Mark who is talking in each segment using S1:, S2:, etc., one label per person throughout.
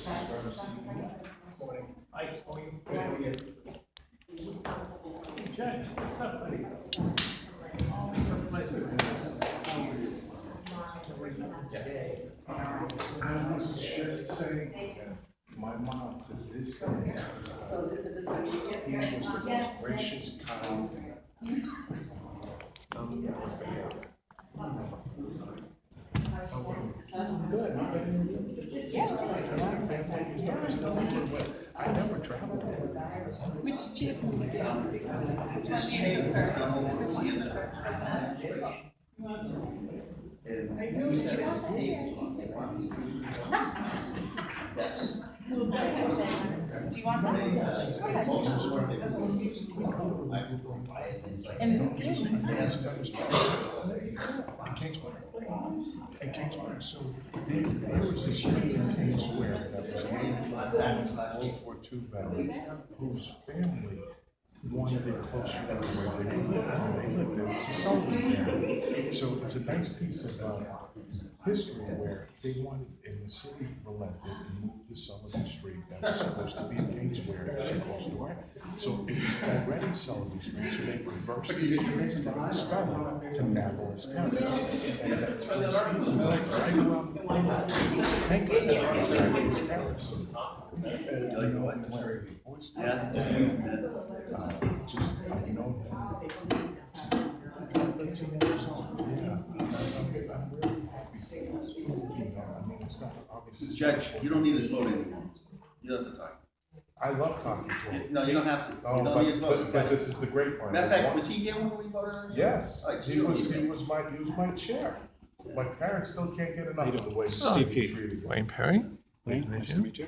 S1: Morning. Hi, how are you? Good, how are you? Judge, what's up, buddy? Always a pleasure.
S2: I was just saying, my mom to this day, he was the most gracious, kind. Good. I never traveled.
S3: Which chick was that? Do you want that? And it's delicious.
S2: In King Square, so there was a street in King Square that was named for World War II veterans whose family wanted it closer to where they lived. There was a Sullivan family. So it's a nice piece of history where they wanted, and the city relented and moved to Sullivan Street that was supposed to be in King Square, to close to it. So it was already Sullivan Street, so they reversed the spelling to Nablus Terrace. And that's where you see them right around the corner. Thank you. Nablus Terrace. You know, and went to the Boy Scouts. Just, I've known him. 13 years old. Yeah. I'm really happy. I mean, it's not obviously.
S4: Judge, you don't need his vote anymore. You don't have to talk.
S2: I love talking to him.
S4: No, you don't have to.
S2: Oh,
S4: You don't need his vote.
S2: but this is the great part.
S4: Matter of fact, was he here when we voted on it?
S2: Yes,
S4: All right, so
S2: he
S4: you don't
S2: was
S4: need
S2: my chair. My parents still can't get enough of the way
S5: Steve Keith.
S2: treated.
S1: Wayne Perry?
S5: Wayne, nice to meet you.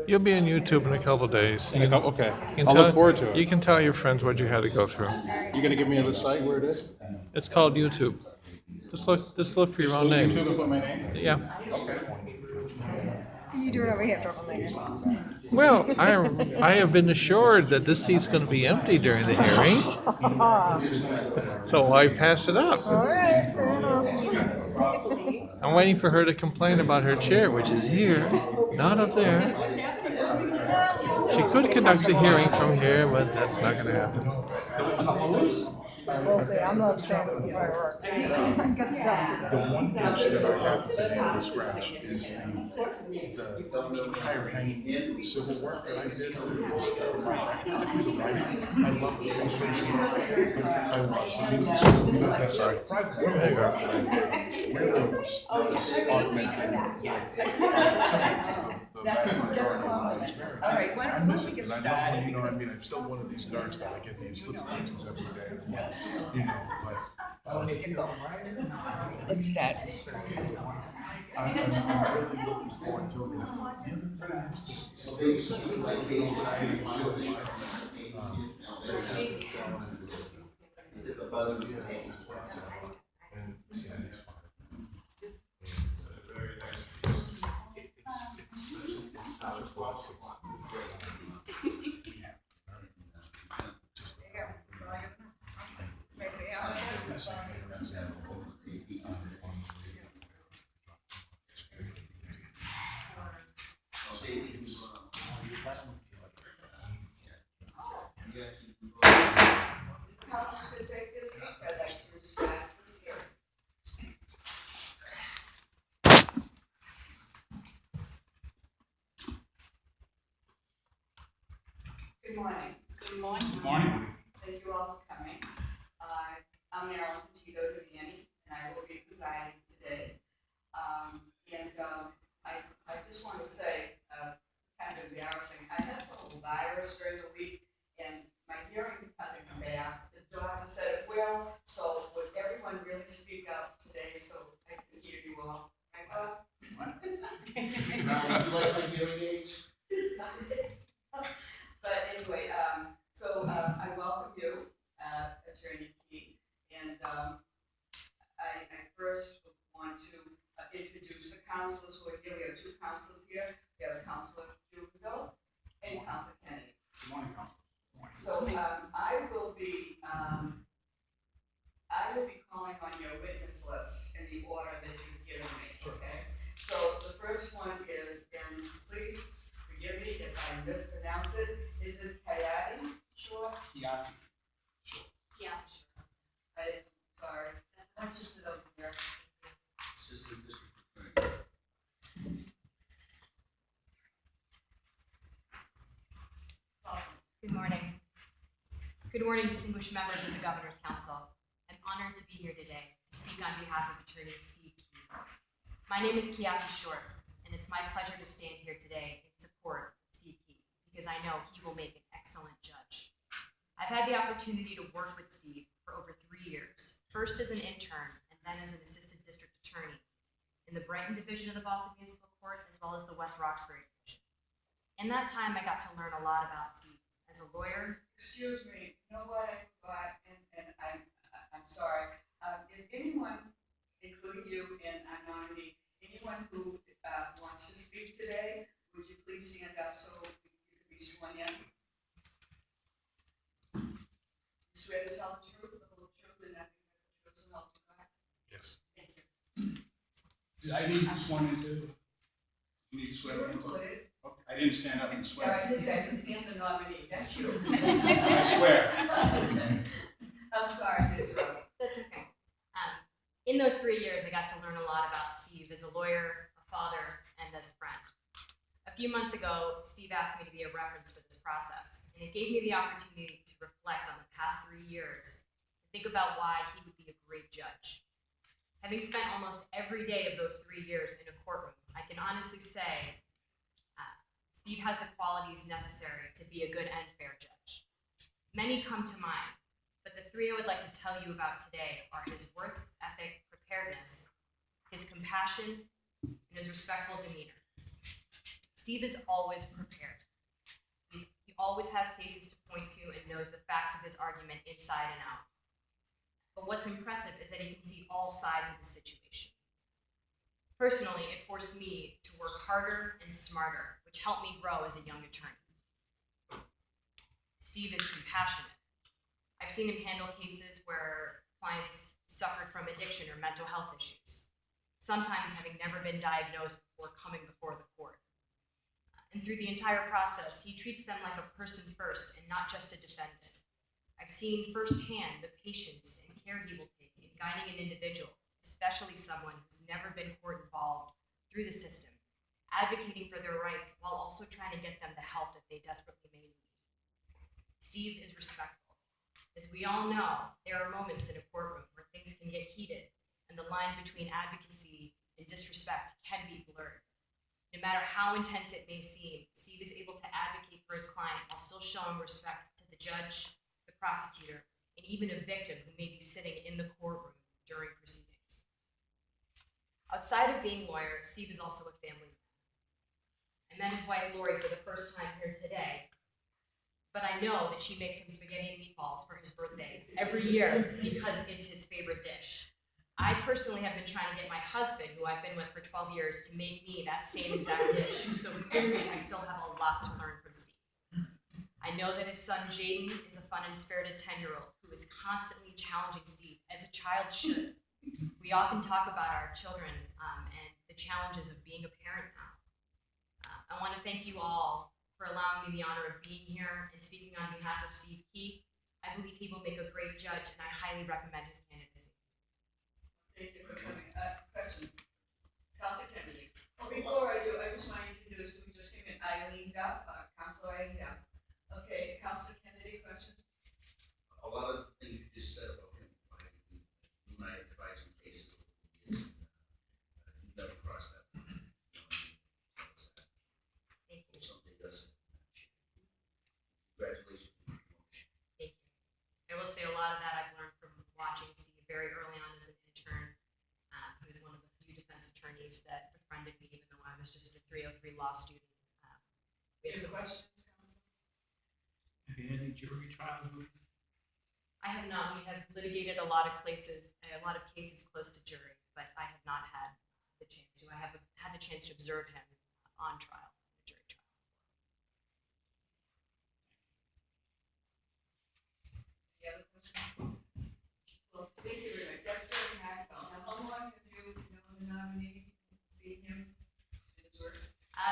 S1: You'll be on YouTube in a couple of days.
S5: Okay,
S1: You can
S5: I'll look
S1: tell-
S5: forward to
S1: You
S5: it.
S1: can tell your friends what you had to go through.
S5: You gonna give me the site where it is?
S1: It's called YouTube. Just look for your own name.
S5: YouTube and put my name?
S1: Yeah.
S5: Okay.
S3: You do it over here, troublemaker.
S1: Well, I have been assured that this seat's going to be empty during the hearing, so I pass it up.
S3: All right, fair enough.
S1: I'm waiting for her to complain about her chair, which is here, not up there. She could conduct a hearing from here, but that's not going to happen.
S3: We'll see. I'm not standing with the fireworks. Good stuff.
S2: The one dish that I have to scratch is the higher hanging civil work that I did for my particularly the writing. I love the illustration. I was. I mean, that's sorry. Really was augmenting.
S3: All right,
S2: I miss it, and I love when, you know, I mean, I'm still one of these nerds that I get these little pages every day, you know, but.
S3: Let's start.
S2: I'm really looking forward to it. The other thing is
S6: Good morning.
S3: Good morning.
S6: Thank you all for coming. I'm Marilyn Petito Devaney, and I will be presiding today. I just want to say, it's kind of embarrassing. I had a little virus during the week, and my hearing hasn't come back. The doctor said it will, so would everyone really speak up today so I can hear you all?
S4: Would you like my hearing aids?
S6: But anyway, I welcome you, Attorney Key, and I first want to introduce the counselors who are here. We have two counselors here. We have Counselor Juvenile and Counselor Kennedy.
S5: Good morning, Council.
S6: So I will be calling on your witness list in the order that you've given me, okay? So the first one is, and please forgive me if I mispronounce it, is it Atty? Sure?
S4: Yeah.
S6: Yeah, sure. I'm sorry, that's just it over here.
S4: Assistant District Attorney.
S7: Good morning. Good morning, distinguished members of the Governor's Council. I'm honored to be here today to speak on behalf of Attorney Steve Key. My name is Atty Short, and it's my pleasure to stand here today in support of Steve Key because I know he will make an excellent judge. I've had the opportunity to work with Steve for over 3 years, first as an intern and then as an assistant district attorney in the Brighton Division of the Boston Municipal Court as well as the West Roxbury Division. In that time, I got to learn a lot about Steve as a lawyer.
S6: Excuse me, you know what I forgot, and I'm sorry. If anyone, including you and I'm nominee, anyone who wants to speak today, would you please stand up so you can be sworn in? You swear to tell the truth, the whole truth, and nothing but the truth, so help you God?
S2: Yes.
S6: Thank you.
S5: Did I need sworn in too? You need swear
S6: You're
S5: in?
S6: included.
S5: Okay, I didn't stand up and
S6: All
S5: swear.
S6: right, this guy's a stand the nominee, that's you.
S5: I swear.
S6: I'm sorry to interrupt.
S7: That's okay. In those 3 years, I got to learn a lot about Steve as a lawyer, a father, and as a friend. A few months ago, Steve asked me to be a reference for this process, and it gave me the opportunity to reflect on the past 3 years and think about why he would be a great judge. Having spent almost every day of those 3 years in a courtroom, I can honestly say Steve has the qualities necessary to be a good and fair judge. Many come to mind, but the 3 I would like to tell you about today are his work ethic, preparedness, his compassion, and his respectful demeanor. Steve is always prepared. He always has cases to point to and knows the facts of his argument inside and out. But what's impressive is that he can see all sides of the situation. Personally, it forced me to work harder and smarter, which helped me grow as a young attorney. Steve is compassionate. I've seen him handle cases where clients suffered from addiction or mental health issues, sometimes having never been diagnosed before coming before the court. And through the entire process, he treats them like a person first and not just a defendant. I've seen firsthand the patience and care he will take in guiding an individual, especially someone who's never been court involved, through the system, advocating for their rights while also trying to get them the help that they desperately may need. Steve is respectful. As we all know, there are moments in a courtroom where things can get heated and the line between advocacy and disrespect can be blurred. No matter how intense it may seem, Steve is able to advocate for his client while still showing respect to the judge, the prosecutor, and even a victim who may be sitting in the courtroom during proceedings. Outside of being a lawyer, Steve is also a family man. I met his wife, Lori, for the first time here today, but I know that she makes him spaghetti and meatballs for his birthday every year because it's his favorite dish. I personally have been trying to get my husband, who I've been with for 12 years, to make me that same exact dish, so clearly I still have a lot to learn from Steve. I know that his son, Jaden, is a fun and spirited 10-year-old who is constantly challenging Steve, as a child should. We often talk about our children and the challenges of being a parent now. I want to thank you all for allowing me the honor of being here and speaking on behalf of Steve Key. I believe he will make a great judge, and I highly recommend his candidacy.
S6: Thank you for coming. Question. Councilor Kennedy. Well, before I do, I just want to introduce, we just came in, Eileen Duff, Councilor Eileen Duff. Okay, Councilor Kennedy, question?
S4: A lot of things you just said about him, you and I have tried some cases over the years, and you've never crossed that line.
S7: Thank you.
S4: Something does. Congratulations on your promotion.
S7: Thank you. I will say a lot of that I've learned from watching Steve very early on as an intern. He was one of the few defense attorneys that befriended me, even though I was just a 303 law student. We
S6: Any
S7: had some-
S6: questions, Councilor?
S8: Have you had any jury trials with him?
S7: I have not. We have litigated a lot of cases close to jury, but I have not had the chance to. I have had the chance to observe him on trial, a jury trial.
S6: Any other questions? Well, thank you very much. That's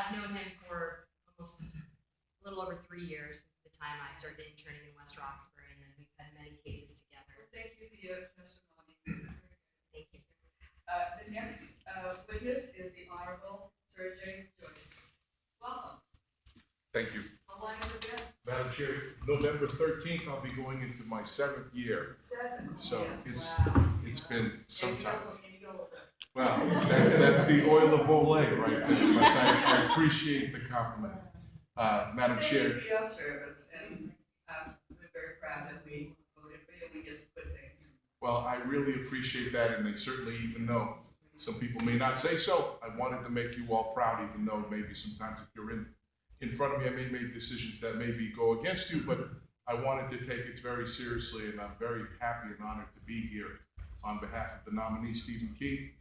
S7: I've known him for almost a little over 3 years, since the time I started interning in West Roxbury, and then we've had many cases together.
S6: Thank you for your testimony.
S7: Thank you.
S6: The next witness is the Honorable Sir J. Jordan. Welcome.
S2: Thank you.
S6: How long has it been?
S2: Madam Chair, November 13th, I'll be going into my 7th year.
S6: 7.
S2: So
S6: years.
S2: it's been some
S6: And
S2: time.
S6: you're older.
S2: Well, that's the oil of Olay right there. But I appreciate the compliment. Madam
S6: Thank
S2: Chair,
S6: you for your service, and we're very proud that we voted for you. We just put things.
S2: well, I really appreciate that, and they certainly, even though some people may not say so, I wanted to make you all proud, even though maybe sometimes if you're in front of me, I may make decisions that maybe go against you, but I wanted to take it very seriously, and I'm very happy and honored to be here on behalf of the nominee, Stephen Key.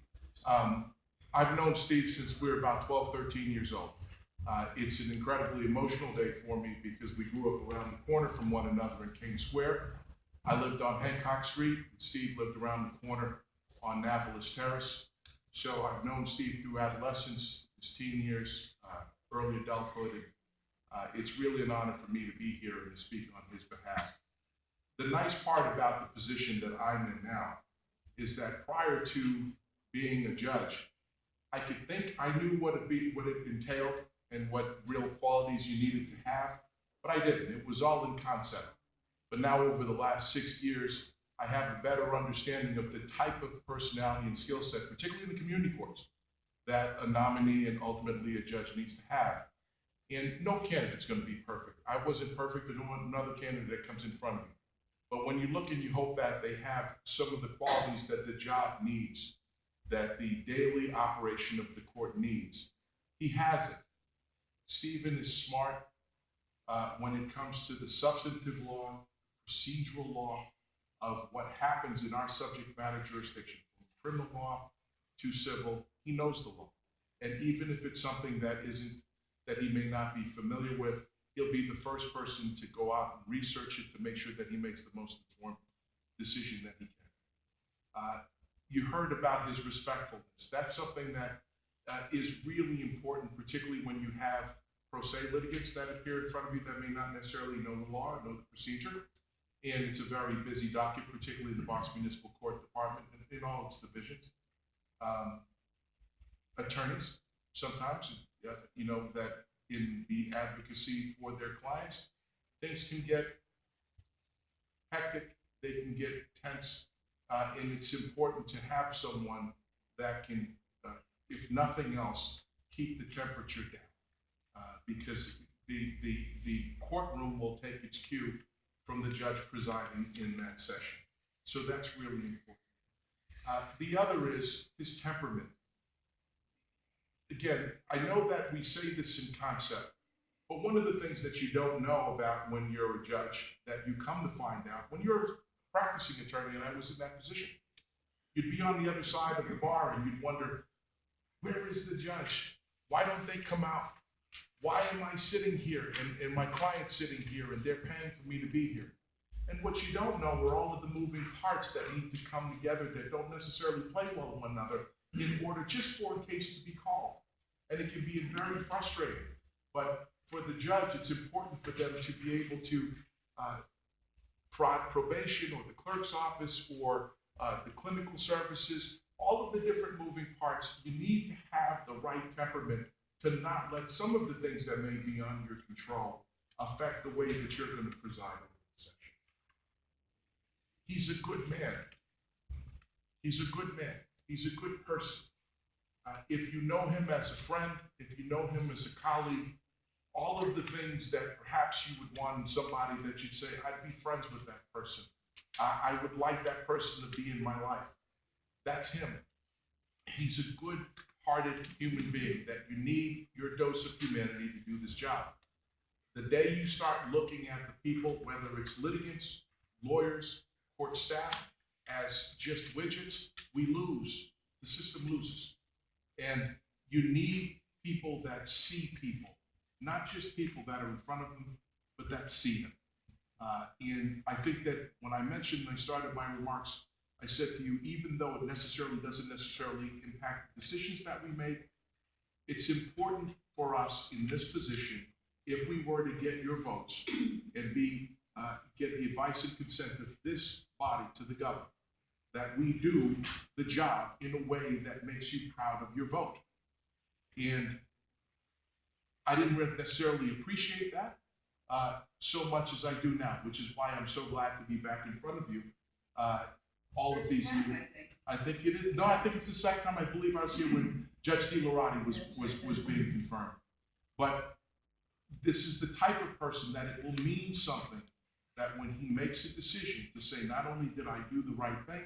S2: I've known Steve since we were about 12, 13 years old. It's an incredibly emotional day for me because we grew up around the corner from one another in King Square. I lived on Hancock Street, and Steve lived around the corner on Navalis Terrace. So I've known Steve through adolescence, his teen years, early adulthood. It's really an honor for me to be here and to speak on his behalf. The nice part about the position that I'm in now is that prior to being a judge, I could think I knew what it entailed and what real qualities you needed to have, but I didn't. It was all in concept. But now over the last 6 years, I have a better understanding of the type of personality and skill set, particularly in the community courts, that a nominee and ultimately a judge needs to have. And no candidate's going to be perfect. I wasn't perfect, but another candidate that comes in front of me. But when you look and you hope that they have some of the qualities that the job needs, that the daily operation of the court needs, he has it. Stephen is smart when it comes to the substantive law, procedural law of what happens in our subject matter jurisdiction, from criminal law to civil. He knows the law. And even if it's something that he may not be familiar with, he'll be the first person to go out and research it to make sure that he makes the most informed decision that he can. You heard about his respectfulness. That's something that is really important, particularly when you have pro se litigants that appear in front of you that may not necessarily know the law or know the procedure. And it's a very busy docket, particularly in the Boston Municipal Court Department and in all its divisions. Attorneys, sometimes, that in the advocacy for their clients, things can get hectic, they can get tense, and it's important to have someone that can, if nothing else, keep the temperature down, because the courtroom will take its cue from the judge presiding in that session. So that's really important. The other is his temperament. Again, I know that we say this in concept, but one of the things that you don't know about when you're a judge, that you come to find out, when you're a practicing attorney, and I was in that position, you'd be on the other side of the bar and you'd wonder, where is the judge? Why don't they come out? Why am I sitting here and my client's sitting here and they're paying for me to be here? And what you don't know are all of the moving parts that need to come together that don't necessarily play well with one another in order just for a case to be called. And it can be very frustrating. But for the judge, it's important for them to be able to probation or the clerk's office or the clinical services, all of the different moving parts. You need to have the right temperament to not let some of the things that may be beyond your control affect the way that you're going to preside over the session. He's a good man. He's a good man. He's a good person. If you know him as a friend, if you know him as a colleague, all of the things that perhaps you would want in somebody that you'd say, I'd be friends with that person. I would like that person to be in my life. That's him. He's a good-hearted human being that you need your dose of humanity to do this job. The day you start looking at the people, whether it's litigants, lawyers, court staff, as just widgets, we lose. The system loses. And you need people that see people, not just people that are in front of them, but that see them. And I think that when I mentioned, I started my remarks, I said to you, even though it doesn't necessarily impact the decisions that we make, it's important for us in this position, if we were to get your votes and get the advice and consent of this body to the governor, that we do the job in a way that makes you proud of your vote. And I didn't really necessarily appreciate that so much as I do now, which is why I'm so glad to be back in front of you all of these years. I think it is. No, I think it's the second time. I believe I was here when Judge DeLorati was being confirmed. But this is the type of person that it will mean something, that when he makes a decision to say, not only did I do the right thing,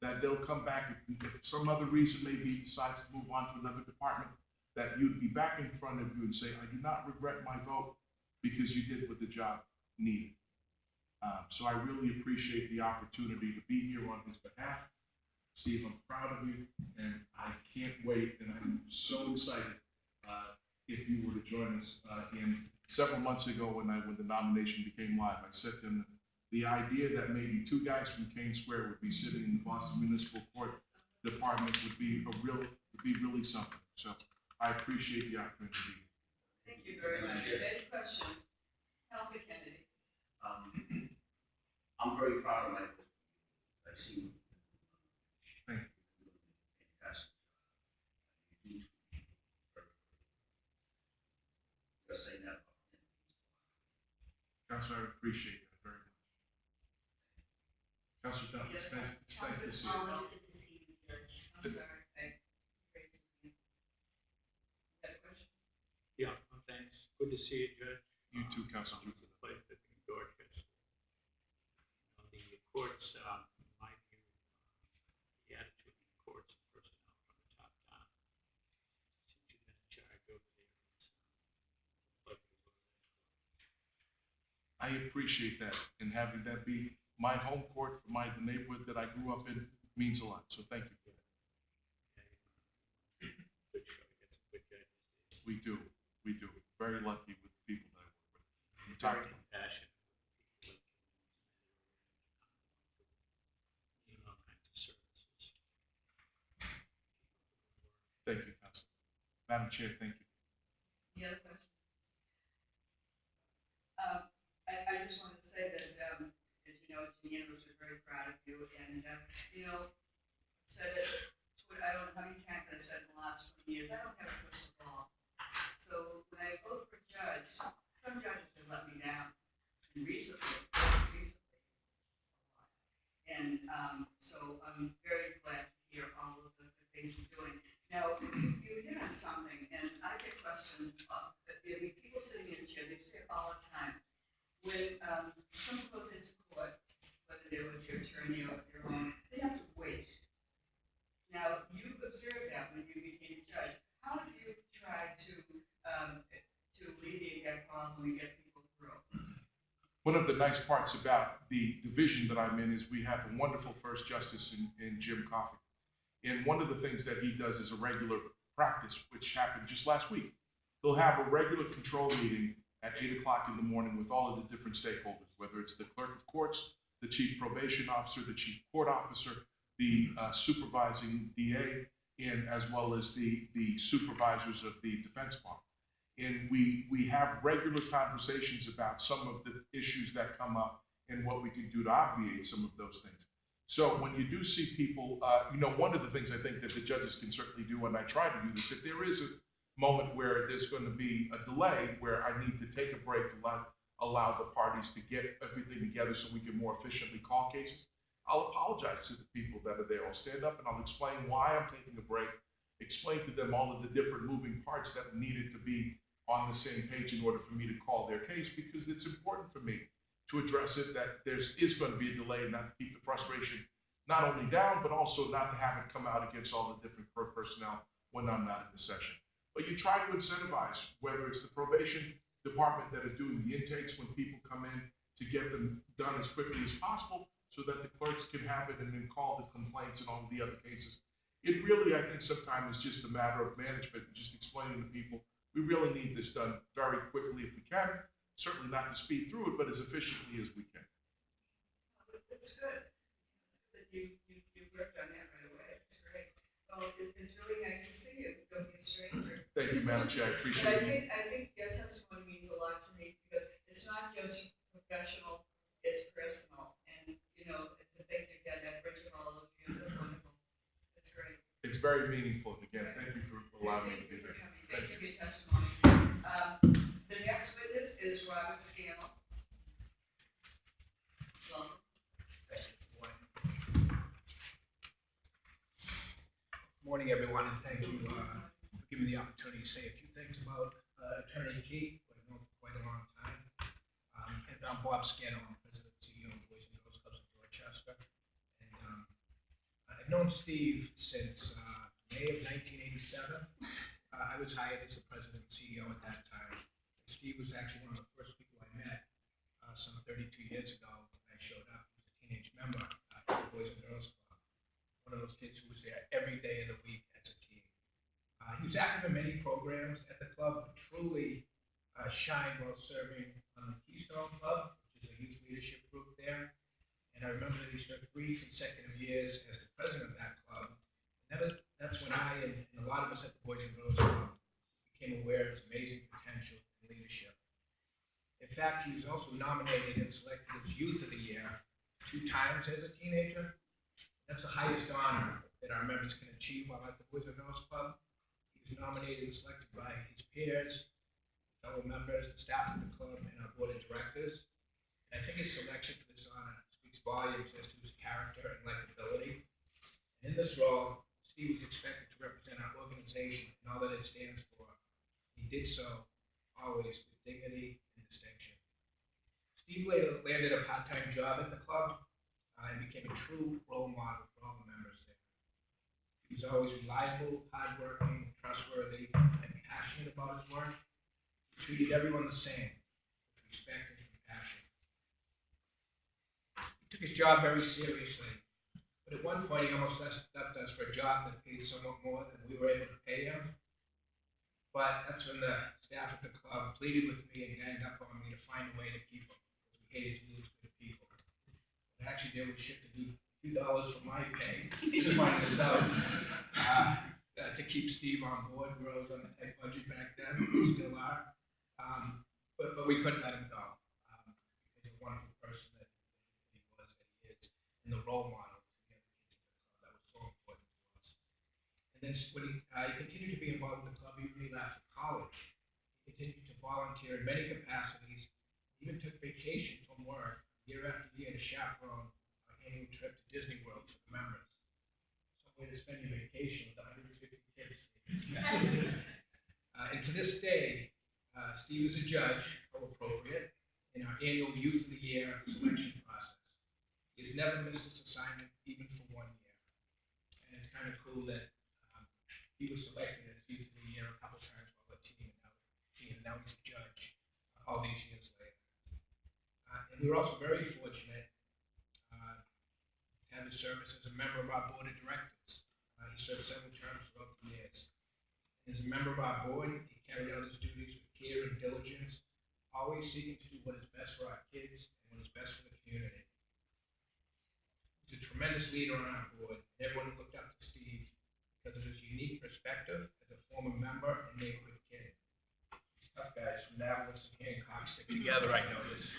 S2: that they'll come back if some other reason maybe he decides to move on to another department, that you'd be back in front of you and say, I do not regret my vote because you did what the job needed. So I really appreciate the opportunity to be here on his behalf. Steve, I'm proud of you, and I can't wait, and I'm so excited if you were to join us. And several months ago when the nomination became live, I said to him, the idea that maybe two guys from Kane Square would be sitting in the Boston Municipal Court Department would be really something. So I appreciate the opportunity.
S6: Thank you very much. Any questions? Councilor Kennedy.
S4: I'm very proud of my book. I've seen.
S2: Thank you.
S4: Fantastic. You need to be very. Just saying that.
S2: Councilor, I appreciate that very much. Councilor Dunn,
S6: Yes,
S2: it's nice to see you.
S7: Always good to see you, Judge.
S6: I'm sorry. Great to see you. Got a question?
S8: Yeah, well, thanks. Good to see you, Judge.
S2: You too, Councilor.
S8: It's a pleasure to be Dorchester. The courts, in my view, the attitude of the courts and personnel from the top down. Since you've been in charge over there, it's a pleasure to go there.
S2: I appreciate that, and having that be my home court for the neighborhood that I grew up in means a lot. So thank you for that.
S8: Good show. You get some good judges.
S2: We do. Very lucky with the people that I work with.
S8: You're very compassionate with people in all kinds of services.
S2: Thank you, Council. Madam Chair, thank you.
S6: Any other questions? I just want to say that, as you know, Janine was very proud of you, and, said it, I don't know how many times I said in the last 20 years, I don't have a crystal ball. So when I vote for judge, some judges have let me down, and recently. And, so I'm very glad to hear all of the things you're doing. Now, you hit on something, and I get questioned, people sitting in a chair, they say it all the time. When someone goes into court, whether they're with your attorney or their own, they have to wait. Now, you've observed that when you became a judge. How have you tried to alleviate that problem and get people through?
S2: One of the nice parts about the division that I'm in is we have a wonderful first justice in Jim Coffey. And one of the things that he does is a regular practice, which happened just last week. He'll have a regular control meeting at 8 o'clock in the morning with all of the different stakeholders, whether it's the clerk of courts, the chief probation officer, the chief court officer, the supervising DA, and as well as the supervisors of the defense bar. And we have regular conversations about some of the issues that come up and what we can do to obviate some of those things. So when you do see people, one of the things I think that the judges can certainly do, and I try to do this, if there is a moment where there's going to be a delay, where I need to take a break to allow the parties to get everything together so we can more efficiently call cases, I'll apologize to the people that are there. I'll stand up and I'll explain why I'm taking a break, explain to them all of the different moving parts that needed to be on the same page in order for me to call their case, because it's important for me to address it, that there is going to be a delay, and not to keep the frustration not only down, but also not to have it come out against all the different personnel when I'm not in the session. But you try to incentivize, whether it's the probation department that are doing the intakes when people come in, to get them done as quickly as possible so that the clerks can have it and then call the complaints and all of the other cases. It really, I think, sometimes is just a matter of management and just explaining to people, we really need this done very quickly if we can. Certainly not to speed through it, but as efficiently as we can.
S6: It's good. It's good that you worked on that right away. It's great. Oh, it's really nice to see you. Don't be a stranger.
S2: Thank you. you, Madam Chair, I
S6: But
S2: appreciate you.
S6: I think your testimony means a lot to me because it's not just professional, it's personal. And, you know, to think you've got that bridge of all those years, that's wonderful. That's great.
S2: It's very meaningful. Again, thank you for allowing me to be
S6: Thank you
S2: there.
S6: for coming. Thank you for your testimony. The next witness is Robert Scannell. Welcome.
S9: Morning, everyone, and thank you for giving me the opportunity to say a few things about Attorney Key, who I've known for quite a long time. And I'm Bob Scannell, I'm President and CEO of Boys and Girls Clubs of Dorchester. And I've known Steve since May of 1987. I was hired as the President and CEO at that time. Steve was actually one of the first people I met some 32 years ago when I showed up as a teenage member at the Boys and Girls Club. One of those kids who was there every day of the week as a teen. He was active in many programs at the club, but truly shined while serving on the Keystone Club, which is a youth leadership group there. And I remember that he served 3 consecutive years as the president of that club. And that's when I and a lot of us at the Boys and Girls Club became aware of his amazing potential and leadership. In fact, he was also nominated and selected as Youth of the Year 2 times as a teenager. That's the highest honor that our members can achieve while at the Boys and Girls Club. He was nominated and selected by his peers, fellow members, the staff of the club, and our board of directors. And I think his selection for this honor speaks volumes as to his character and likability. And in this role, Steve was expected to represent our organization and all that it stands for. He did so always with dignity and distinction. Steve later landed a part-time job at the club and became a true role model for all the members there. He was always reliable, hardworking, trustworthy, and passionate about his work. He treated everyone the same, with respect and compassion. He took his job very seriously, but at one point he almost left us for a job that paid somewhat more than we were able to pay him. But that's when the staff at the club pleaded with me and ganged up on me to find a way to keep him, because we hated to lose good people. What I actually did was shift a few dollars from my pay, just wanted to sell to keep Steve on board. We were always on a tight budget back then, we still are. But we couldn't let him go. He's a wonderful person that he was, that he is, and the role model to get the kids in the club. That was so important to us. And then when he continued to be involved with the club, even after college. He continued to volunteer in many capacities, even took vacation from work year after year to chaperone our annual trip to Disney World for the members. Some way to spend your vacation with 150 kids. And to this day, Steve is a judge, how appropriate, in our annual Youth of the Year selection process. He has never missed this assignment, even for 1 year. And it's kind of cool that he was selected as Youth of the Year a couple times while a teen, and now he's a judge all these years later. And we were also very fortunate to have his service as a member of our board of directors. He served several terms throughout the years. As a member of our board, he carried out his duties with care and diligence, always seeking to do what is best for our kids and what is best for the community. He's a tremendous leader on our board, and everyone looked up to Steve because of his unique perspective as a former member and neighborhood kid. These tough guys from Navalis and Hancock stick together, I noticed.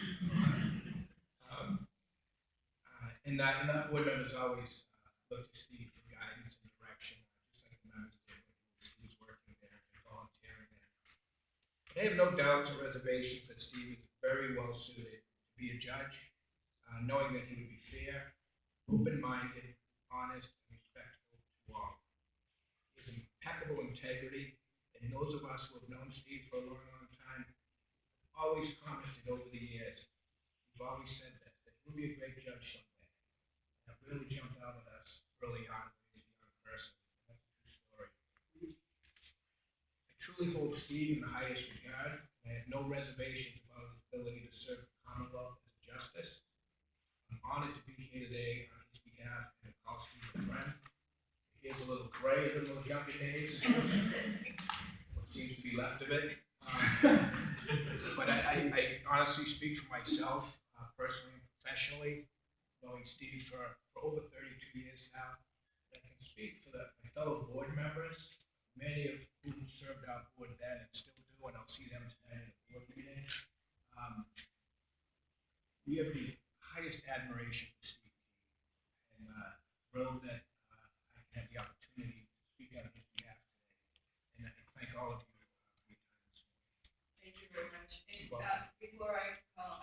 S9: And that board members always looked to Steve for guidance and direction, just like the members did when he was working there and volunteering there. But I have no doubts or reservations that Steve is very well suited to be a judge, knowing that he would be fair, open-minded, honest, and respectful to all. He has impeccable integrity, and those of us who have known Steve for a long, long time have always commented over the years. We've always said that he'll be a great judge someday. And it really jumped out at us early on when he was a young person. That's a true story. I truly hold Steve in the highest regard, and I have no reservations about his ability to serve the Commonwealth as a justice. I'm honored to be here today on his behalf and to call Steve a friend. He is a little gray in those younger days, what seems to be left of it. But I honestly speak for myself, personally and professionally, knowing Steve for over 32 years now. I can speak for my fellow board members, many of whom served our board see them tonight at the board meeting. We have the highest admiration for Steve Key, and thrilled that I can have the opportunity to speak on his behalf today. And I thank all of you for your time this morning.
S6: Thank you very much. And
S9: welcome.
S6: before I call,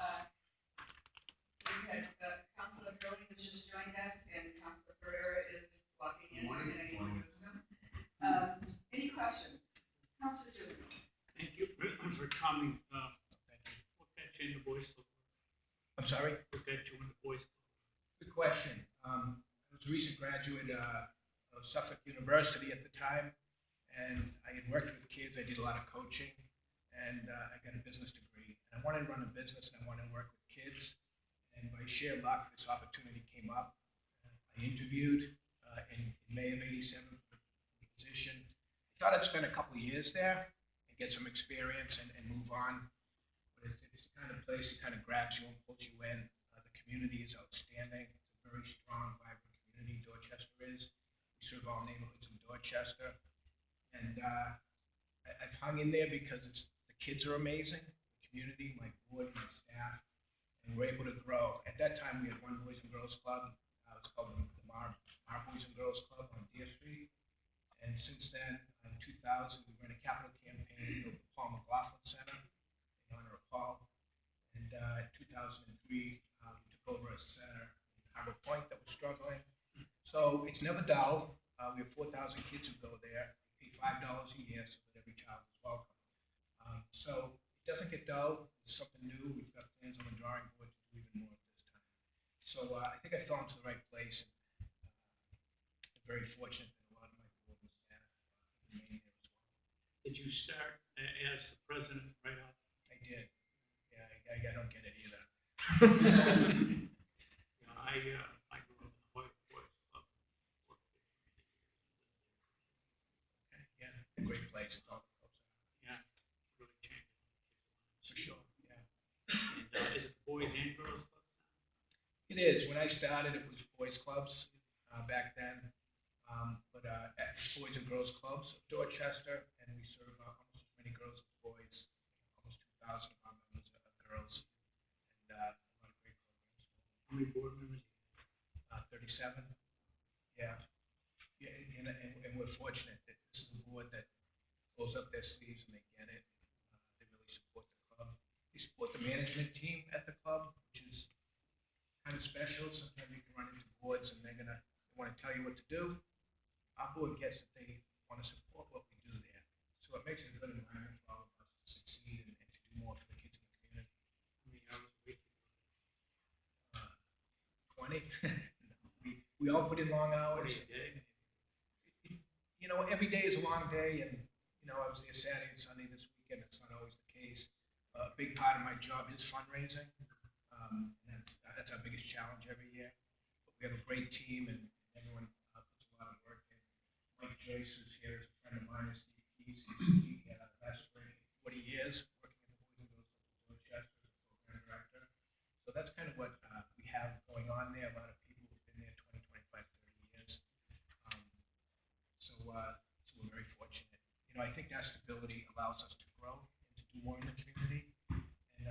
S6: we had Councilor Gurley has just joined us, and Councilor Pereira is walking in.
S4: Morning.
S6: And I introduce them. Any questions? Councilor Julie.
S8: Thank you for coming. What got you in the Boys Club?
S9: I'm sorry?
S8: What got you in the Boys Club?
S9: Good question. I was a recent graduate of Suffolk University at the time, and I had worked with kids. I did a lot of coaching, and I got a business degree. And I wanted to run a business, and I wanted to work with kids. And by sheer luck, this opportunity came up. I interviewed in May of '87 for the position. I thought I'd spend a couple of years there and get some experience and move on. But it's the kind of place that kind of grabs you and pulls you in. The community is outstanding. It's a very strong, vibrant community, Dorchester is. We serve all neighborhoods in Dorchester. And I've hung in there because the kids are amazing, the community, my board, my staff, and we're able to grow. At that time, we had one Boys and Girls Club. It was called the Mar Boys and Girls Club on Deer Street. And since then, in 2000, we ran a capital campaign, built the Paul McLaughlin Center in honor of Paul. And in 2003, we took over a center in Harbor Point that was struggling. So it's never dull. We have 4,000 kids who go there. We pay $5 a year so that every child is welcome. So it doesn't get dull. It's something new. We've got plans on the drawing board to do even more at this time. So I think I fell into the right place. And, I'm very fortunate that a lot of my board and staff remain there as well.
S8: Did you start as the president right off?
S9: I did. Yeah, I don't get it either.
S8: I grew up in the Hoyt Boys Club. Worked there for many years.
S9: Okay, yeah, a great place. It's all close.
S8: Yeah, really changed.
S9: For sure, yeah.
S8: And is it Boys and Girls Club?
S9: It is. When I started, it was boys clubs back then. But at Boys and Girls Clubs of Dorchester, and we serve almost as many girls as boys. Almost 2,000 of our members are girls, and a lot of great programs.
S8: How many board members?
S9: 37. Yeah. Yeah, and we're fortunate that this is a board that pulls up their sleeves and they get it. They really support the club. They support the management team at the club, which is kind of special. Sometimes you can run into boards and they want to tell you what to do. Our board gets that they want to support what we do there. So it makes it a good environment for all of us to succeed and to do more for the kids in the community.
S8: How many hours a week?
S9: 20. we all put in long hours.
S8: 40 a day?
S9: You know, every day is a long day, and I was there Saturday and Sunday this weekend. That's not always the case. A big part of my job is fundraising, and that's our biggest challenge every year. But we have a great team, and everyone puts a lot of work in. Mike Joyce, who's here, is a friend of mine. Steve Keys, he last 40 years working at the Boys and Girls Club of Dorchester as a program director. So that's kind of what we have going on there. A lot of people who've been there 20, 25, 30 years. So we're very fortunate. I think that stability allows us to grow and to do more in the community. And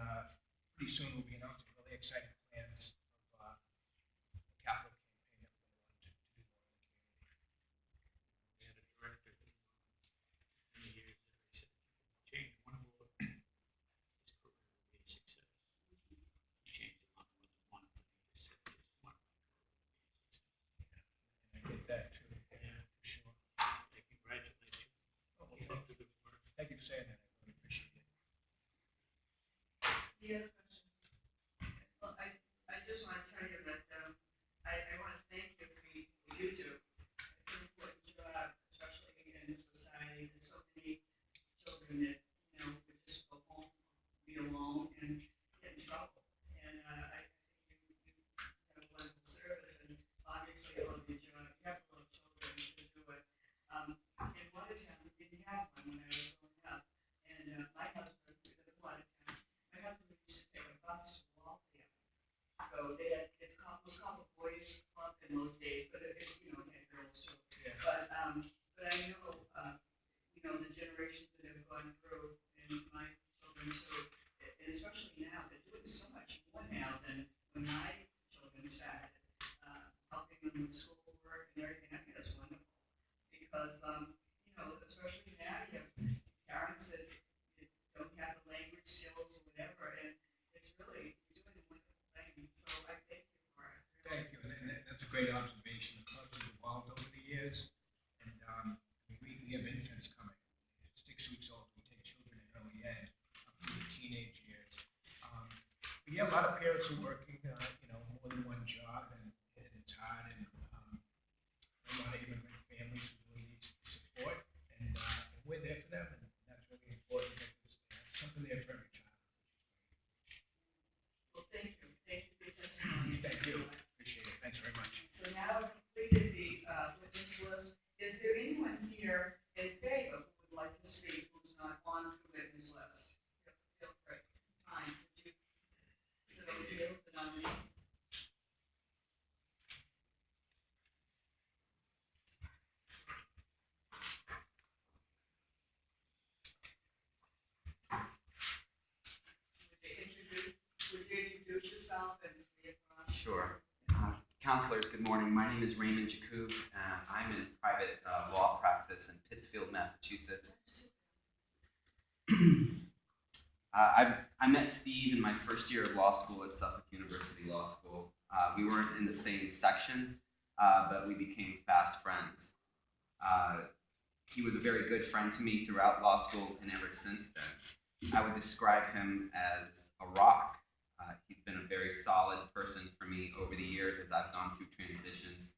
S9: pretty soon we'll be announcing really exciting plans of a capital campaign that we're going to do more in the community.
S8: We had a director who, many years ago, he said, change one board, his career will be a success. He changed a lot more than one, but he said just one will be a success.
S9: And I get that too,
S8: Yeah.
S9: for sure.
S8: I congratulate you.
S9: Oh, well,
S8: Keep up the good work.
S9: thank you for saying that. I really appreciate it.
S6: Any other questions? Well, I because, especially now, you have parents that don't have the language skills or whatever, and it's really, you're doing a wonderful thing, so I thank you for it.
S9: Thank you, and that's a great observation. The club has evolved over the years, and we have infants coming. 6 weeks old, we take children in early ed, up through the teenage years. But yeah, a lot of parents are working, more than one job, and it's hard, and a lot of immigrant families who really need support, and we're there for them, and that's really important, that there's something there for every child.
S6: Well, thank you for your testimony.
S9: Thank you, appreciate it, thanks very much.
S6: So now I've completed the witness list. Is there anyone here in favor who would like to speak who's not on the witness list? Feel free. Time. Would you sit over here with the nominee? Would you introduce yourself and be a
S10: Sure. Counselors, good morning. My name is Raymond Jakub. I'm in private law practice in Pittsfield, Massachusetts. I met Steve in my first year of law school at Suffolk University Law School. We weren't in the same section, but we became fast friends. He was a very good friend to me throughout law school, and ever since then. I would describe him as a rock. He's been a very solid person for me over the years as I've gone through transitions.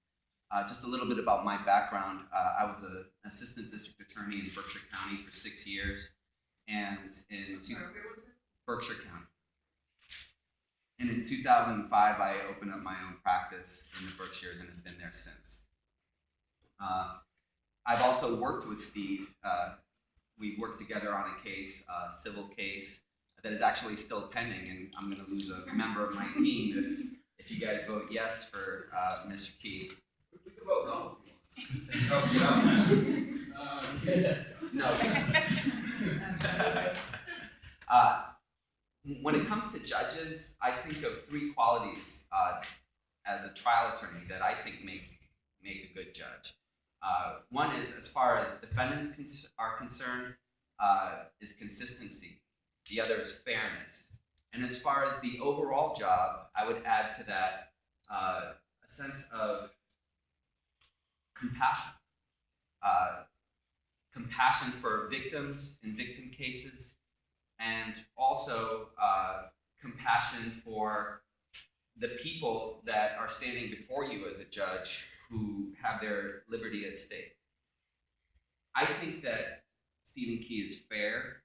S10: Just a little bit about my background. I was an assistant district attorney in Berkshire County for 6 years. And in Berkshire County. And in 2005, I opened up my own practice in the Berkshires and have been there since. I've also worked with Steve. We worked together on a case, a civil case, that is actually still pending, and I'm going to lose a member of my team if you guys vote yes for Mr. Key.
S4: We can vote no if you want.
S10: No. When it comes to judges, I think of three qualities as a trial attorney that I think make a good judge. One is, as far as defendants are concerned, is consistency. The other is fairness. And as far as the overall job, I would add to that a sense of compassion. Compassion for victims in victim cases, and also compassion for the people that are standing before you as a judge who have their liberty at stake. I think that Stephen Key is fair,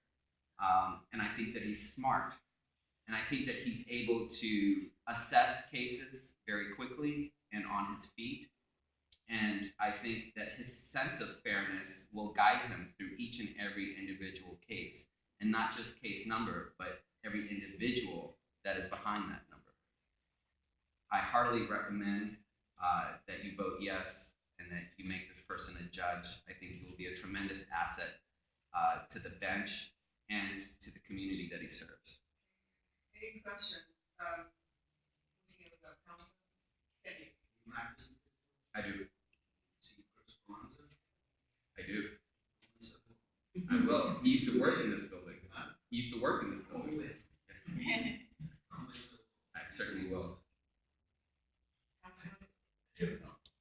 S10: and I think that he's smart, and I think that he's able to assess cases very quickly and on his feet. And I think that his sense of fairness will guide him through each and every individual case, and not just case number, but every individual that is behind that number. I heartily recommend that you vote yes and that you make this person a judge. I think he will be a tremendous asset to the bench and to the community that he serves.
S6: Any questions? Who's here with our counsel? Kenny?
S10: I do.
S4: See Chris Bronzer?
S10: I do. I will. He used to work in this building. He used to work in this building. I certainly will.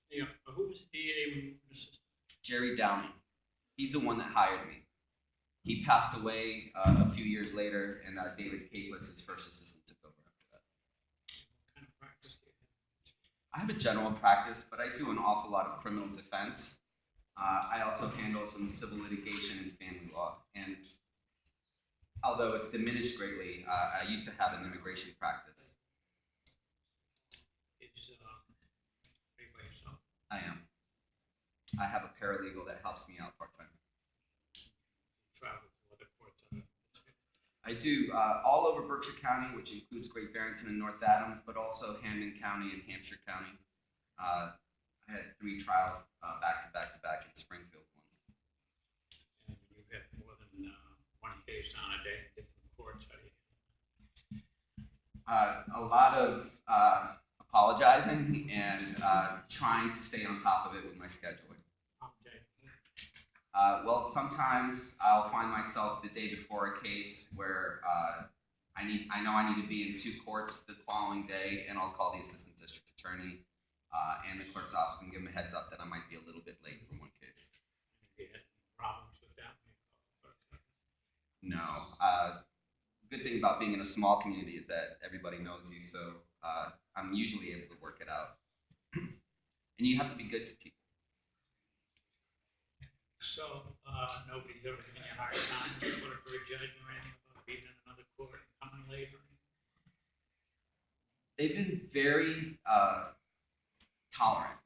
S8: Yeah, who was the DA when you were assistant?
S10: Jerry Downing. He's the one that hired me. He passed away a few years later, and David Capeless, his first assistant, took over after that.
S8: What kind of practice do you have?
S10: I have a general practice, but I do an awful lot of criminal defense. I also handle some civil litigation and family law. And although it's diminished greatly, I used to have an immigration practice.
S8: It's, are you by yourself?
S10: I am. I have a paralegal that helps me out part-time.
S8: Travel to other parts of it.
S10: I do all over Berkshire County, which includes Great Barrington and North Adams, but also Hamden County and Hampshire County. I had 3 trials back to back in Springfield once.
S8: And you have more than one case on a day in different courts. How do you?
S10: A lot of apologizing and trying to stay on top of it with my scheduling.
S8: Okay.
S10: Well, sometimes I'll find myself the day before a case where I know I need to be in 2 courts the following day, and I'll call the assistant district attorney and the clerk's office and give them a heads up that I might be a little bit late for one case.
S8: Have you had any problems with that?
S10: No. Good thing about being in a small community is that everybody knows you, so I'm usually able to work it out. And you have to be good to people.
S8: So, nobody's ever given you a hard time for a judge or anything about being in another court and coming late or anything?
S10: They've been very tolerant,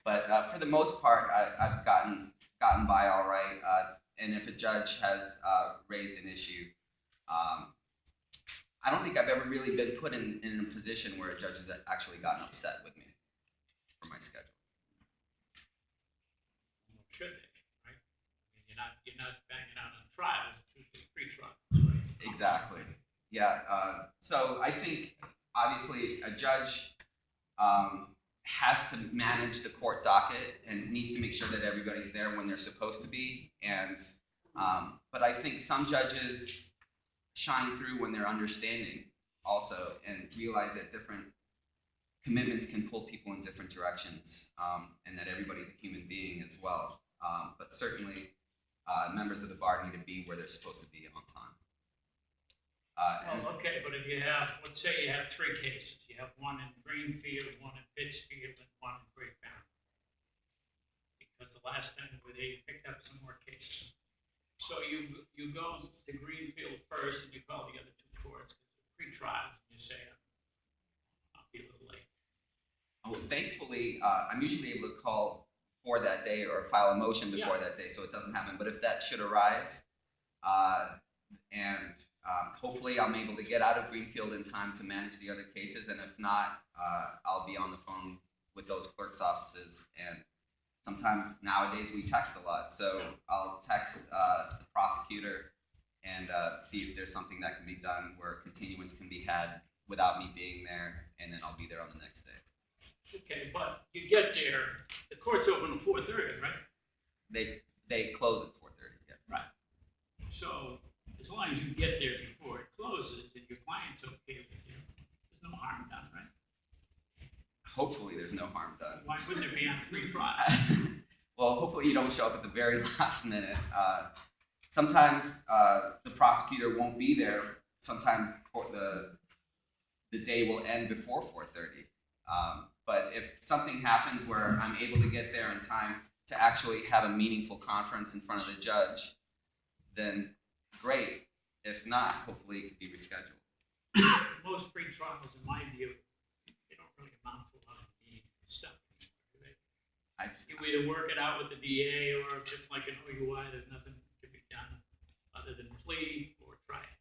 S10: but for the most part, I've gotten by all right. And if a judge has raised an issue, I don't think I've ever really been put in a position where a judge has actually gotten upset with me for my schedule.
S8: Should they, right? I mean, you're not banging out on trials, it's usually pre-trials, right?
S10: Exactly. Yeah. So I think obviously a judge has to manage the court docket and needs to make sure that everybody's there when they're supposed to be. And but I think some judges shine through when they're understanding also and realize that different commitments can pull people in different directions, and that everybody's a human being as well. But certainly, members of the bar need to be where they're supposed to be on time.
S8: Well, okay, but if you have, let's say you have 3 cases, you have one in Greenfield, one in Pittsfield, and one in Great Barrington. Because the last time they picked up some more cases. So you go to Greenfield first and you call the other 2 courts, pre-trials, and you say, I'll be a little late.
S10: Well, thankfully, I'm usually able to call for that day or file a motion before that day, so it doesn't happen. But if that should arise, and hopefully I'm able to get out of Greenfield in time to manage the other cases, and if not, I'll be on the phone with those clerk's offices. And sometimes nowadays we text a lot, so I'll text the prosecutor and see if there's something that can be done where continuance can be had without me being there, and then I'll be there on the next day.
S8: Okay, but you get there, the court's open at 4:30, right?
S10: They close at 4:30, yes.
S8: Right. So as long as you get there before it closes and your client's okay with you, there's no harm done, right?
S10: Hopefully there's no harm done.
S8: Why wouldn't it be on a free trial?
S10: Well, hopefully you don't show up at the very last minute. Sometimes the prosecutor won't be there. Sometimes the day will end before 4:30. But if something happens where I'm able to get there in time to actually have a meaningful conference in front of the judge, then great. If not, hopefully it could be rescheduled.
S8: Most free trials, in my view, they don't really amount to a lot of meaningful stuff. You either work it out with the DA, or if it's like an OUI, there's nothing to be done other than plead or try it.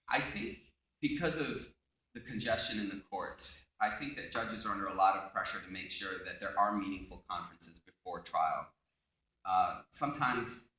S10: I think because of the congestion in the courts, I think that judges are under a lot of pressure to make sure that there are meaningful conferences before trial. Sometimes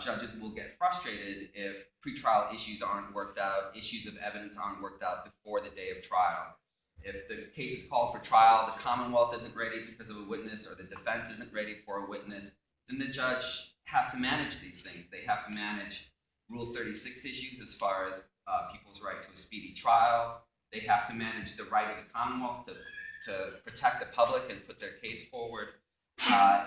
S10: judges will get frustrated if pretrial issues aren't worked out, issues of evidence aren't worked out before the day of trial. If the case is called for trial, the Commonwealth isn't ready because of a witness, or the defense isn't ready for a witness, then the judge has to manage these things. They have to manage Rule 36 issues as far as people's right to a speedy trial. They have to manage the right of the Commonwealth to protect the public and put their case forward.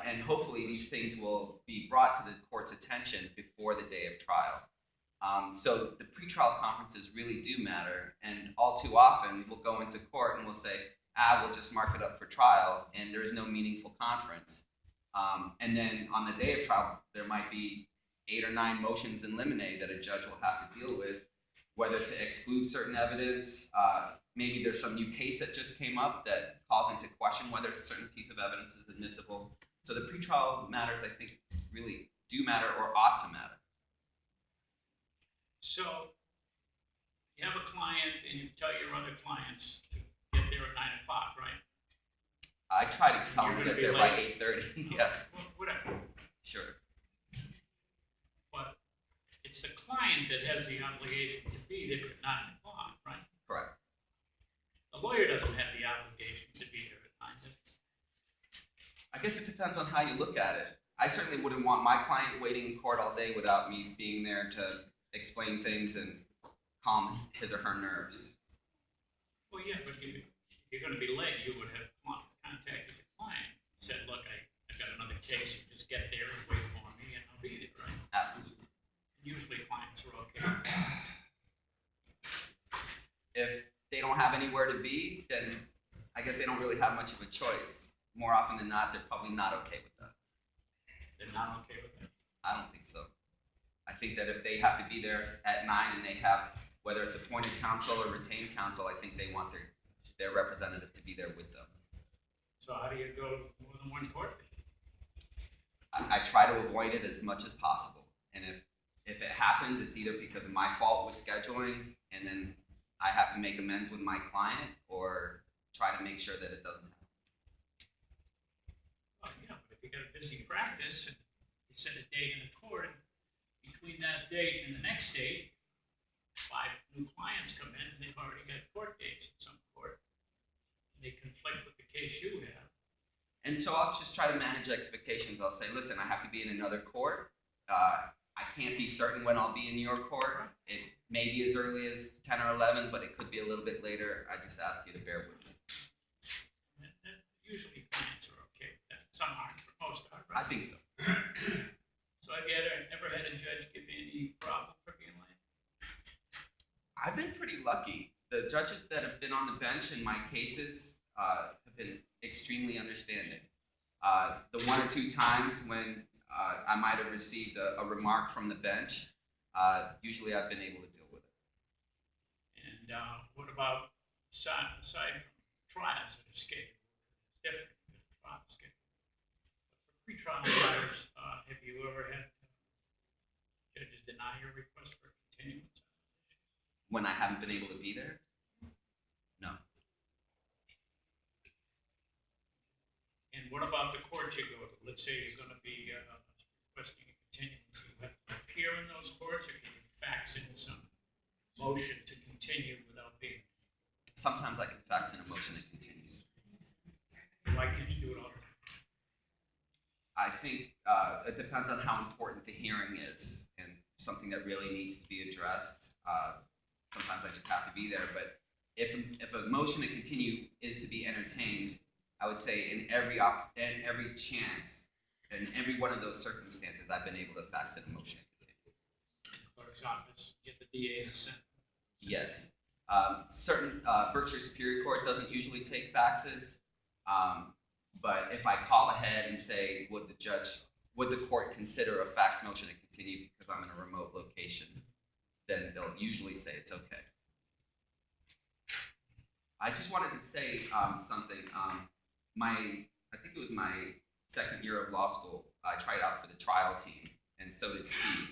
S10: And hopefully these things will be brought to the court's attention before the day of trial. So the pretrial conferences really do matter, and all too often we'll go into court and we'll say, we'll just mark it up for trial, and there's no meaningful conference. And then on the day of trial, there might be 8 or 9 motions in limine that a judge will have to deal with, whether to exclude certain evidence. Maybe there's some new case that just came up that calls into question whether a certain piece of evidence is admissible. So the pretrial matters, I think, really do matter or ought to matter.
S8: So you have a client and you tell your other clients to get there at 9 o'clock, right?
S10: I try to tell them to get there by 8:30. Yeah.
S8: Well, whatever.
S10: Sure.
S8: But it's the client that has the obligation to be there at 9 o'clock, right?
S10: Correct.
S8: The lawyer doesn't have the obligation to be there at 9.
S10: I guess it depends on how you look at it. I certainly wouldn't want my client waiting in court all day without me being there to explain things and calm his or her nerves.
S8: Well, yeah, but you're gonna be late, you would have contacted the client, said, look, I've got another case, you just get there and wait for me and I'll be there, right?
S10: Absolutely.
S8: Usually clients are okay with that.
S10: If they don't have anywhere to be, then I guess they don't really have much of a choice. More often than not, they're probably not okay with that.
S8: They're not okay with that.
S10: I don't think so. I think that if they have to be there at 9 and they have, whether it's appointed counsel or retained counsel, I think they want their representative to be there with them.
S8: So how do you go more than one court date?
S10: I try to avoid it as much as possible. And if it happens, it's either because of my fault with scheduling and then I have to make amends with my client, or try to make sure that it doesn't happen.
S8: Well, yeah, but if you got a busy practice and you set a date in the court, between that date and the next date, 5 new clients come in and they've already got court dates in some court. And they conflict with the case you have.
S10: And so I'll just try to manage expectations. I'll say, listen, I have to be in another court. I can't be certain when I'll be in your court. It may be as early as 10 or 11, but it could be a little bit later. I just ask you to bear with me.
S8: And usually clients are okay with that. Some aren't, but most are.
S10: I
S8: Right?
S10: think so.
S8: So have you ever had a judge give you any problem for being late?
S10: I've been pretty lucky. The judges that have been on the bench in my cases have been extremely understanding. The 1 or 2 times when I might have received a remark from the bench, usually I've been able to deal with it.
S8: And what about aside from trials that are scheduled? It's different than a trial schedule. But for pretrial matters, have you ever had judges deny your request for a continuance?
S10: When I haven't been able to be there? No.
S8: And what about the court you go to? Let's say you're going to be requesting a continuance. Do you have to appear in those courts, or can you fax in some motion to continue without being?
S10: Sometimes I can fax in a motion to continue.
S8: Why can't you do it all the time?
S10: I think it depends on how important the hearing is and something that really needs to be addressed. Sometimes I just have to be there, but if a motion to continue is to be entertained, I would say in every chance, in every one of those circumstances, I've been able to fax in a motion to continue.
S8: In the clerk's office, get the DA's assent.
S10: Yes. Certain Berkshire Superior Court doesn't usually take faxes, but if I call ahead and say, would the court consider a fax motion to continue because I'm in a remote location, then they'll usually say it's okay. I just wanted to say something. I think it was my second year of law school. I tried out for the trial team, and so did Steve.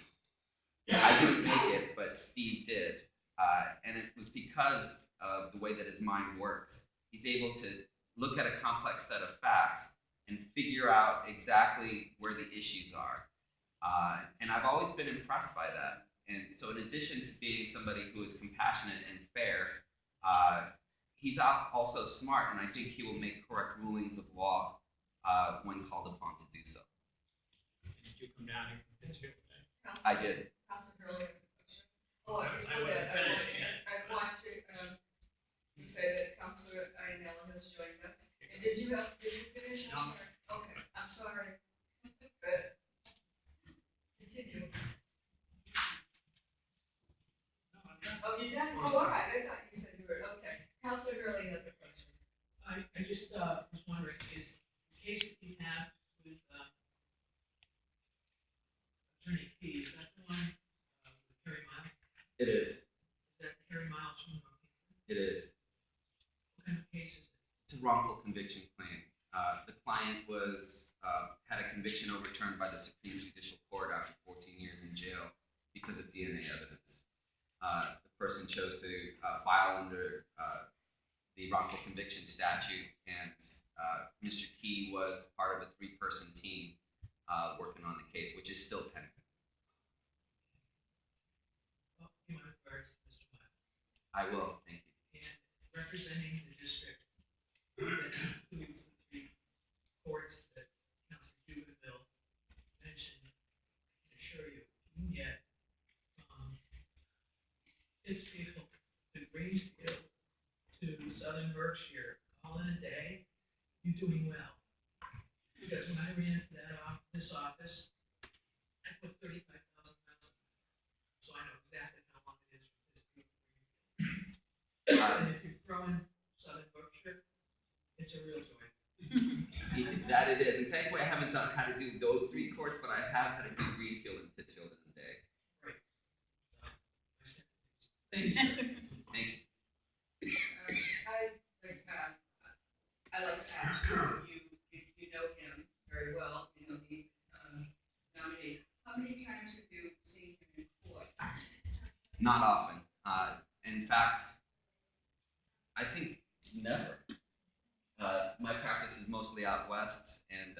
S10: I didn't make it, but Steve did. And it was because of the way that his mind works. He's able to look at a complex set of facts and figure out exactly where the issues are. And I've always been impressed by that. And so in addition to being somebody who is compassionate and fair, he's also smart, and I think he will make correct rulings of law when called upon to do so.
S8: Did you come down here from Pittsfield today?
S10: I did.
S6: Council Hurley has a question. Oh,
S8: I
S6: before
S8: wasn't
S6: that,
S8: finished yet.
S6: I want to say that Councilor Ainella has joined us. And did you finish?
S8: No.
S6: I'm sorry. Okay, I'm sorry. But continue.
S8: No, I'm done.
S6: Oh, you're done? Oh, all right. I thought you said you were, okay. Councilor Hurley has a question.
S11: I just was wondering, is the case that you have with Attorney Key, is that the one with Harry Miles?
S10: It is.
S11: Is that the Harry Miles from
S10: It is.
S11: What kind of case is it?
S10: It's a wrongful conviction claim. The client had a conviction overturned by the Supreme Judicial Court after 14 years in jail because of DNA evidence. The person chose to file under the wrongful conviction statute, and Mr. Key was part of a 3-person team working on the case, which is still pending.
S11: Well, you want to regards to Mr. Miles.
S10: I will, thank you.
S11: And representing the district that includes the 3 courts that Councilor Jubinville doing well. Because when I ran for this office, I put 35,000 miles on it. So I know exactly how long it is for this people. And if you're throwing Southern Berkshire, it's a real joy.
S10: That it is, and thankfully I haven't had to do those 3 courts, but I have had to do Greenfield and Pittsfield in a day.
S11: Right. So, thank you, sir.
S10: Thank you.
S6: I'd like to ask you know him very well, you know the nominee. How many times have you seen him in court?
S10: Not often. In fact, I think never. My practice is mostly out west, and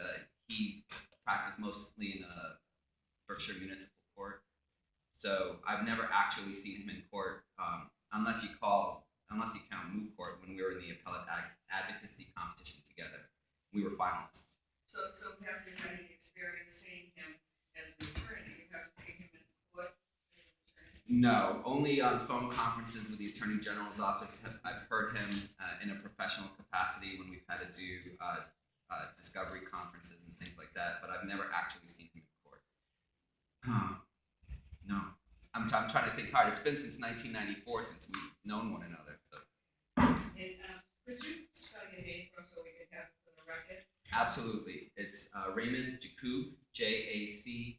S10: he practiced mostly in Berkshire Municipal Court. So I've never actually seen him in court, unless you count moot court when we were in the appellate advocacy competition together. We were finalists.
S6: So have you had any experience seeing him as an attorney? You haven't seen him in court as an attorney?
S10: No, only on phone conferences with the Attorney General's office I've heard him in a professional capacity when we've had to do discovery conferences and things like that, but I've never actually seen him in court. No, I'm trying to think hard. It's been since 1994 since we've known one another. So.
S6: And could you spell your name for us so we can have it for the record?
S10: Absolutely. It's Raymond Jacoub, Jacoub,